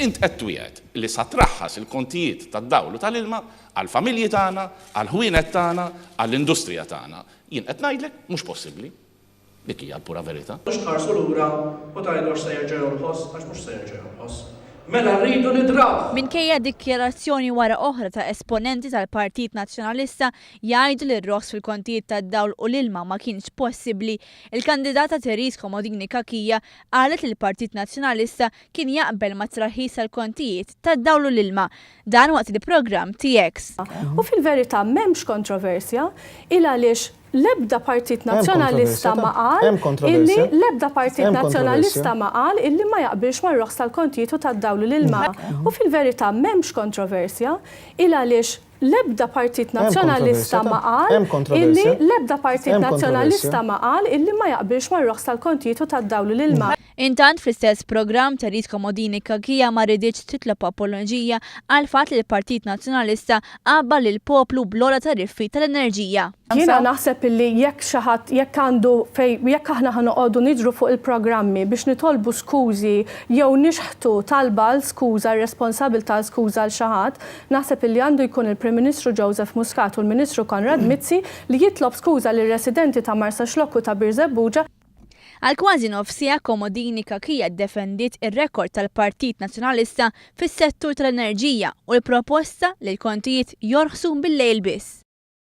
Int qed twiegħed li sa traħħas il-kontijiet tad-dawl u tal-ilma għall-familji tagħna, għall-ħwienet tagħna, għall-industrija tagħna. Jien qed ngħidlek mhux possibbli. Dik hija l-pura verità. Mhux tħarsu lura u tgħidu se jerġa' jonħoss għax mhux se jerġa' jonħoss. Mela rridu nidraw. Minkejja dikjarazzjoni wara oħra ta' esponenti tal-Partit Nazzjonalista jgħidu li r-ross fil-kontijiet tad-dawl u l-ilma ma kienx possibbli, il-kandidata Therese Comodini Kakija qalet li l-Partit Nazzjonalista kien jaqbel ma' traħħis tal-kontijiet tad-dawl u l-ilma dan waqt il-programm TX. U fil-verità m'hemmx kontroversja il għaliex l-ebda Partit Nazzjonalista ma qal illi l-ebda Partit Nazzjonalista ma qal illi ma jaqbilx mar-roħs tal-kontijiet u tad-dawl u l-ilma. U fil-verità m'hemmx kontroversja il għaliex l-ebda Partit Nazzjonalista ma qal illi l-ebda Partit Nazzjonalista ma qal illi ma jaqbilx mar-roħs tal-kontijiet u tad-dawl u l-ilma. Intant fl-istess programm Therese Comodini Kakija ma rriditx titlob apoloġija għal fatt li l-Partit Nazzjonalista qabba lil poplu bl-ogħla tariffi tal-enerġija. Jiena naħseb illi jekk xi ħadd jekk għandu jekk aħna ħanoqogħdu niġru fuq il-programmi biex nitolbu skużi jew nixħtu talba l skuża r-responsabilità skuża l xi ħadd, naħseb illi għandu jkun il-Prim Ministru Joseph Muscat u l-Ministru Konrad Mizzi li jitlob skuża lir-residenti ta' Marsa Xlokku ta' Bir Żebbuġa. Għal kważi nofsija Comodini Kakija ddefendiet ir-rekord tal-Partit Nazzjonalista fis-settur tal-enerġija u l-proposta li l-kontijiet jorħsu bil-lejl biss.